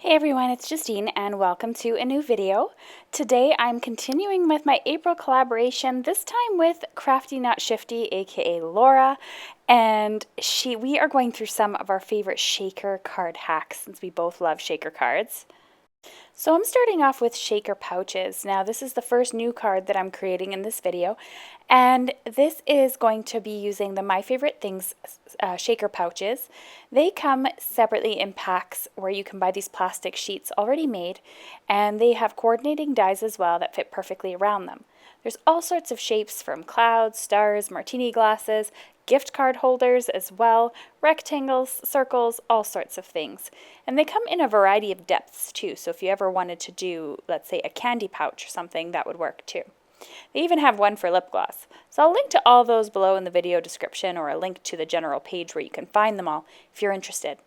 Hey everyone, it's Justine and welcome to a new video. Today I'm continuing with my April collaboration, this time with CraftynotShifty, aka Laura, and we are going through some of our favorite shaker card hacks since we both love shaker cards. So I'm starting off with shaker pouches. Now this is the first new card that I'm creating in this video, and this is going to be using the My Favorite Things shaker pouches. They come separately in packs where you can buy these plastic sheets already made, and they have coordinating dies as well that fit perfectly around them. There's all sorts of shapes from clouds, stars, martini glasses, gift card holders as well, rectangles, circles, all sorts of things. And they come in a variety of depths too, so if you ever wanted to do, let's say, a candy pouch or something, that would work too. They even have one for lip gloss. So I'll link to all those below in the video description, or a link to the general page where you can find them all if you're interested.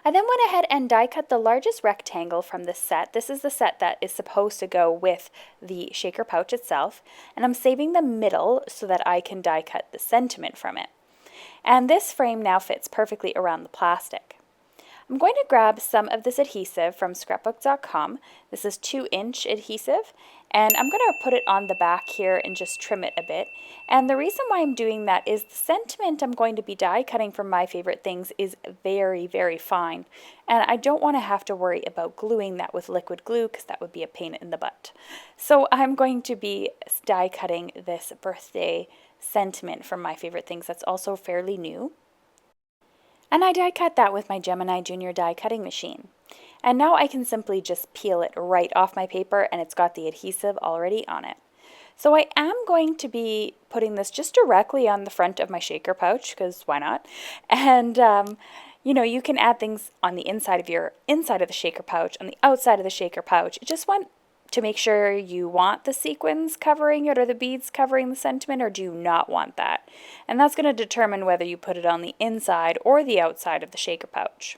I then went ahead and die cut the largest rectangle from this set. This is the set that is supposed to go with the shaker pouch itself, and I'm saving the middle so that I can die cut the sentiment from it. And this frame now fits perfectly around the plastic. I'm going to grab some of this adhesive from scrapbook.com. This is 2-inch adhesive, and I'm going to put it on the back here and just trim it a bit. And the reason why I'm doing that is the sentiment I'm going to be die cutting from My Favorite Things is very, very fine. And I don't want to have to worry about gluing that with liquid glue because that would be a pain in the butt. So I'm going to be die cutting this birthday sentiment from My Favorite Things that's also fairly new. And I die cut that with my Gemini Junior die cutting machine. And now I can simply just peel it right off my paper, and it's got the adhesive already on it. So I am going to be putting this just directly on the front of my shaker pouch, because why not? And you know, you can add things on the inside of the shaker pouch, on the outside of the shaker pouch. Just want to make sure you want the sequins covering it or the beads covering the sentiment, or do you not want that? And that's going to determine whether you put it on the inside or the outside of the shaker pouch.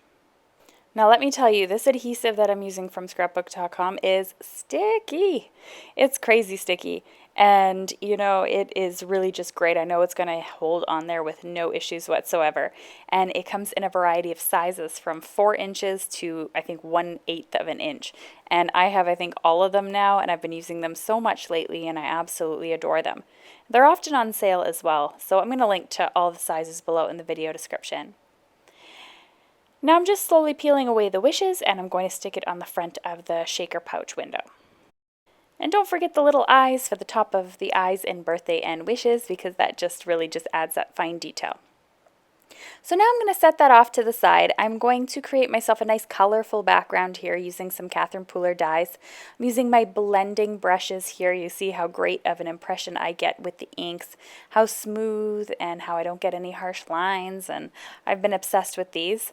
Now let me tell you, this adhesive that I'm using from scrapbook.com is sticky. It's crazy sticky. And you know, it is really just great. I know it's going to hold on there with no issues whatsoever. And it comes in a variety of sizes from 4 inches to I think 1/8 of an inch. And I have I think all of them now, and I've been using them so much lately, and I absolutely adore them. They're often on sale as well, so I'm going to link to all the sizes below in the video description. Now I'm just slowly peeling away the wishes, and I'm going to stick it on the front of the shaker pouch window. And don't forget the little eyes for the top of the eyes in birthday and wishes, because that just really adds that fine detail. So now I'm going to set that off to the side. I'm going to create myself a nice colorful background here using some Catherine Pooler dies. I'm using my blending brushes here. You see how great of an impression I get with the inks, how smooth and how I don't get any harsh lines, and I've been obsessed with these.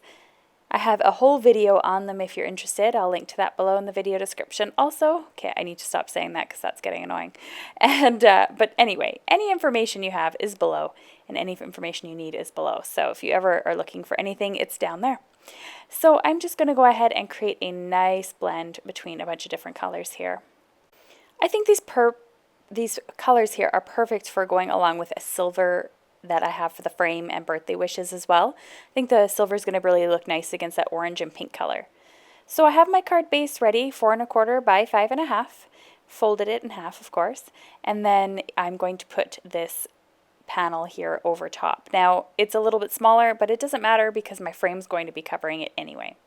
I have a whole video on them if you're interested. I'll link to that below in the video description also. Okay, I need to stop saying that because that's getting annoying. And but anyway, any information you have is below, and any information you need is below. So if you ever are looking for anything, it's down there. So I'm just going to go ahead and create a nice blend between a bunch of different colors here. I think these colors here are perfect for going along with a silver that I have for the frame and birthday wishes as well. I think the silver is going to really look nice against that orange and pink color. So I have my card base ready, 4 1/4 by 5 1/2, folded it in half of course, and then I'm going to put this panel here over top. Now it's a little bit smaller, but it doesn't matter because my frame's going to be covering it anyway.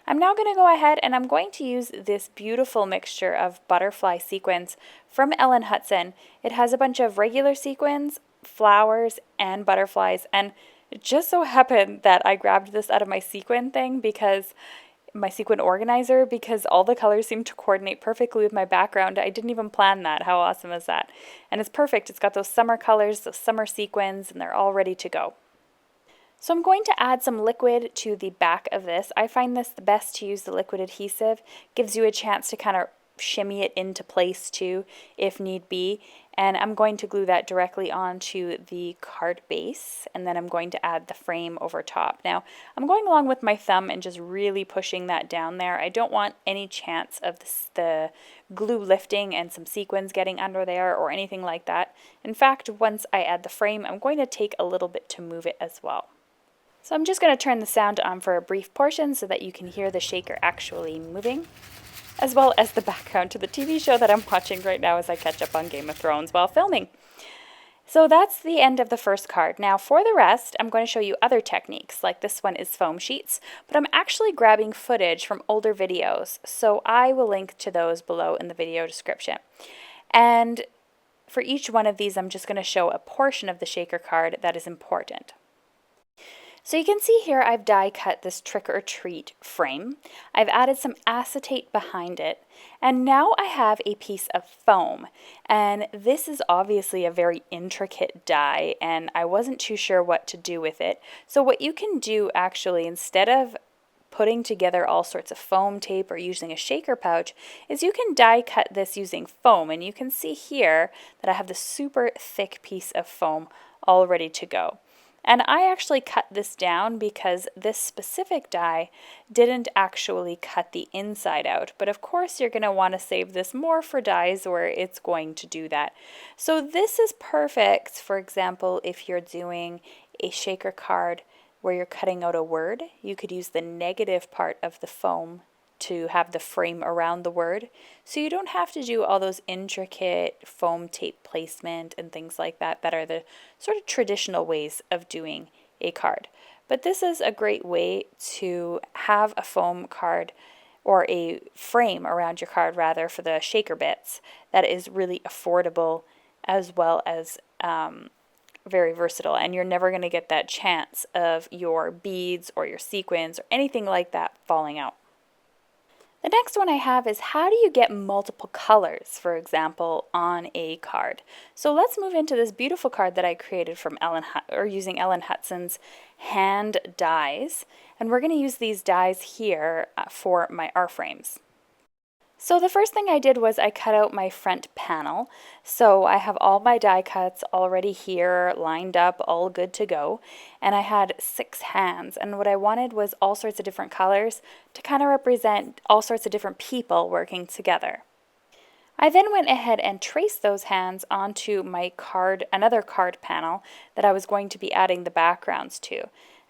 I'm now going to go ahead and I'm going to use this beautiful mixture of butterfly sequins from Ellen Hutson. It has a bunch of regular sequins, flowers, and butterflies, and it just so happened that I grabbed this out of my sequin thing, because my sequin organizer, because all the colors seem to coordinate perfectly with my background. I didn't even plan that. How awesome is that? And it's perfect. It's got those summer colors, those summer sequins, and they're all ready to go. So I'm going to add some liquid to the back of this. I find this the best to use the liquid adhesive. Gives you a chance to kind of shimmy it into place too if need be, and I'm going to glue that directly onto the card base, and then I'm going to add the frame over top. Now I'm going along with my thumb and just really pushing that down there. I don't want any chance of the glue lifting and some sequins getting under there or anything like that. In fact, once I add the frame, I'm going to take a little bit to move it as well. So I'm just going to turn the sound on for a brief portion so that you can hear the shaker actually moving, as well as the background to the TV show that I'm watching right now as I catch up on Game of Thrones while filming. So that's the end of the first card. Now for the rest, I'm going to show you other techniques, like this one is foam sheets, but I'm actually grabbing footage from older videos, so I will link to those below in the video description. And for each one of these, I'm just going to show a portion of the shaker card that is important. So you can see here I've die cut this trick or treat frame. I've added some acetate behind it, and now I have a piece of foam. And this is obviously a very intricate die, and I wasn't too sure what to do with it. So what you can do actually, instead of putting together all sorts of foam tape or using a shaker pouch, is you can die cut this using foam. And you can see here that I have this super thick piece of foam all ready to go. And I actually cut this down because this specific die didn't actually cut the inside out. But of course you're going to want to save this more for dies where it's going to do that. So this is perfect, for example, if you're doing a shaker card where you're cutting out a word. You could use the negative part of the foam to have the frame around the word, so you don't have to do all those intricate foam tape placement and things like that that are the sort of traditional ways of doing a card. But this is a great way to have a foam card or a frame around your card rather for the shaker bits that is really affordable as well as very versatile, and you're never going to get that chance of your beads or your sequins or anything like that falling out. The next one I have is how do you get multiple colors, for example, on a card. So let's move into this beautiful card that I created from using Ellen Hutson's hand dies, and we're going to use these dies here for my R-frames. So the first thing I did was I cut out my front panel. So I have all my die cuts already here, lined up, all good to go. And I had 6 hands. And what I wanted was all sorts of different colors to kind of represent all sorts of different people working together. I then went ahead and traced those hands onto my card, another card panel that I was going to be adding the backgrounds to.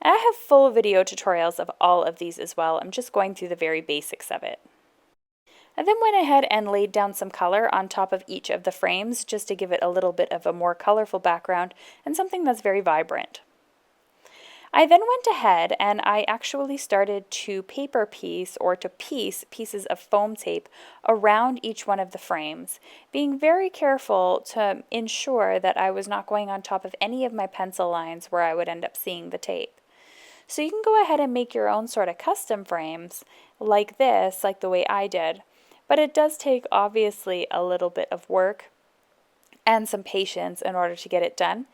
And I have full video tutorials of all of these as well. I'm just going through the very basics of it. I then went ahead and laid down some color on top of each of the frames just to give it a little bit of a more colorful background and something that's very vibrant. I then went ahead and I actually started to paper piece or to piece pieces of foam tape around each one of the frames, being very careful to ensure that I was not going on top of any of my pencil lines where I would end up seeing the tape. So you can go ahead and make your own sort of custom frames like this, like the way I did. But it does take obviously a little bit of work and some patience in order to get it done.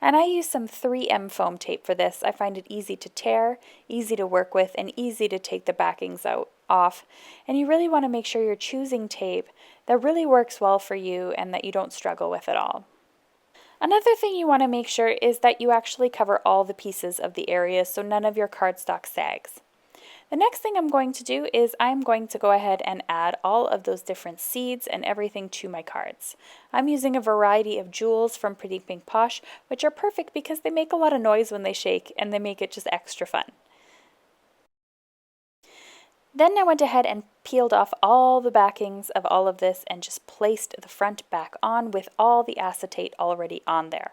And I use some 3M foam tape for this. I find it easy to tear, easy to work with, and easy to take the backings off. And you really want to make sure you're choosing tape that really works well for you and that you don't struggle with at all. Another thing you want to make sure is that you actually cover all the pieces of the area so none of your cardstock sags. The next thing I'm going to do is I'm going to go ahead and add all of those different seeds and everything to my cards. I'm using a variety of jewels from Pretty Pink Posh, which are perfect because they make a lot of noise when they shake and they make it just extra fun. Then I went ahead and peeled off all the backings of all of this and just placed the front back on with all the acetate already on there.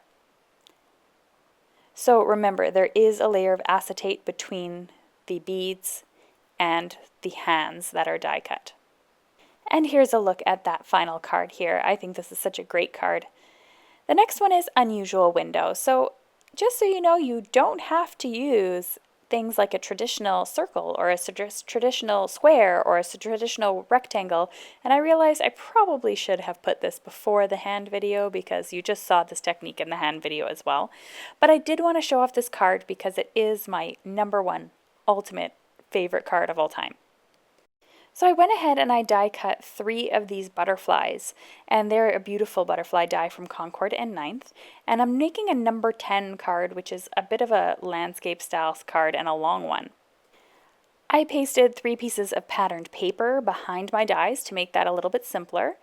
So remember, there is a layer of acetate between the beads and the hands that are die cut. And here's a look at that final card here. I think this is such a great card. The next one is Unusual Window. So just so you know, you don't have to use things like a traditional circle or a traditional square or a traditional rectangle. And I realized I probably should have put this before the hand video because you just saw this technique in the hand video as well. But I did want to show off this card because it is my #1 ultimate favorite card of all time. So I went ahead and I die cut 3 of these butterflies, and they're a beautiful butterfly die from Concord and Ninth, and I'm making a number 10 card, which is a bit of a landscape style card and a long one. I pasted 3 pieces of patterned paper behind my dies to make that a little bit simpler.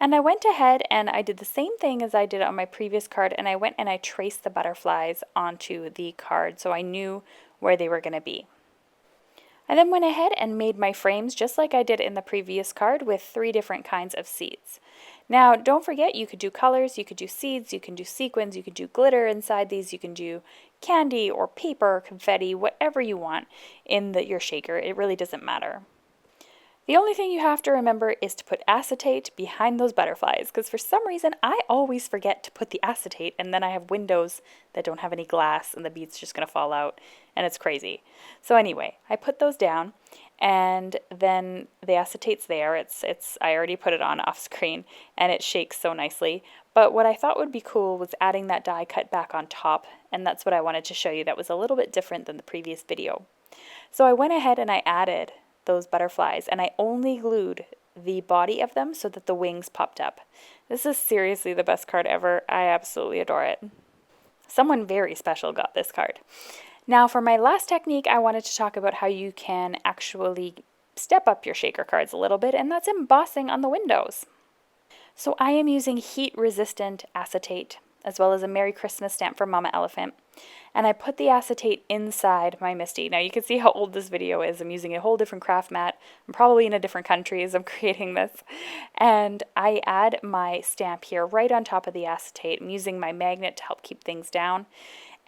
And I went ahead and I did the same thing as I did on my previous card, and I went and I traced the butterflies onto the card so I knew where they were going to be. I then went ahead and made my frames just like I did in the previous card with 3 different kinds of seeds. Now, don't forget, you could do colors, you could do seeds, you can do sequins, you can do glitter inside these, you can do candy or paper, confetti, whatever you want in your shaker. It really doesn't matter. The only thing you have to remember is to put acetate behind those butterflies, because for some reason I always forget to put the acetate, and then I have windows that don't have any glass and the bead's just going to fall out, and it's crazy. So anyway, I put those down, and then the acetate's there. I already put it on off screen, and it shakes so nicely. But what I thought would be cool was adding that die cut back on top, and that's what I wanted to show you. That was a little bit different than the previous video. So I went ahead and I added those butterflies, and I only glued the body of them so that the wings popped up. This is seriously the best card ever. I absolutely adore it. Someone very special got this card. Now for my last technique, I wanted to talk about how you can actually step up your shaker cards a little bit, and that's embossing on the windows. So I am using heat resistant acetate, as well as a Merry Christmas stamp from Mama Elephant. And I put the acetate inside my Misty. Now you can see how old this video is. I'm using a whole different craft mat. I'm probably in a different country as I'm creating this. And I add my stamp here right on top of the acetate. I'm using my magnet to help keep things down.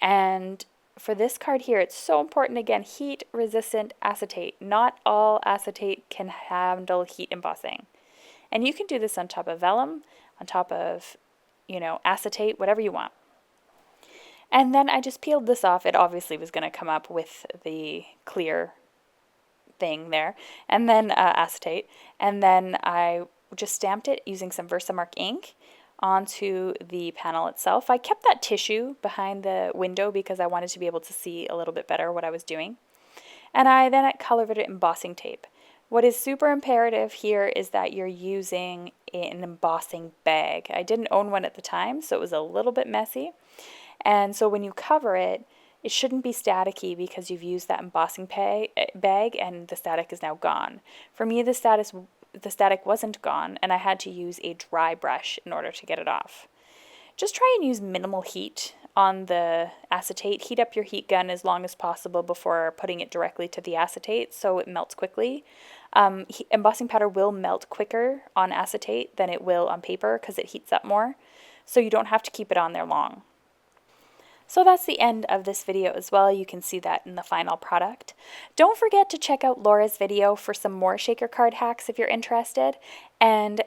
And for this card here, it's so important, again, heat resistant acetate. Not all acetate can handle heat embossing. And you can do this on top of vellum, on top of, acetate, whatever you want. And then I just peeled this off. It obviously was going to come up with the clear thing there, and then acetate. And then I just stamped it using some Versamark ink onto the panel itself. I kept that tissue behind the window because I wanted to be able to see a little bit better what I was doing. And I colored it embossing tape. What is super imperative here is that you're using an embossing bag. I didn't own one at the time, so it was a little bit messy. And so when you cover it, it shouldn't be staticky because you've used that embossing bag and the static is now gone. For me, the static wasn't gone, and I had to use a dry brush in order to get it off. Just try and use minimal heat on the acetate. Heat up your heat gun as long as possible before putting it directly to the acetate so it melts quickly. Embossing powder will melt quicker on acetate than it will on paper because it heats up more, so you don't have to keep it on there long. So that's the end of this video as well. You can see that in the final product. Don't forget to check out Laura's video for some more shaker card hacks if you're interested. And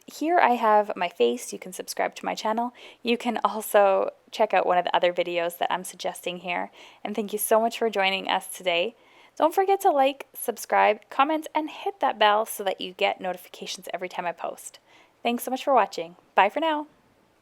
here I have my face. You can subscribe to my channel. You can also check out one of the other videos that I'm suggesting here. And thank you so much for joining us today. Don't forget to like, subscribe, comment, and hit that bell so that you get notifications every time I post. Thanks so much for watching. Bye for now.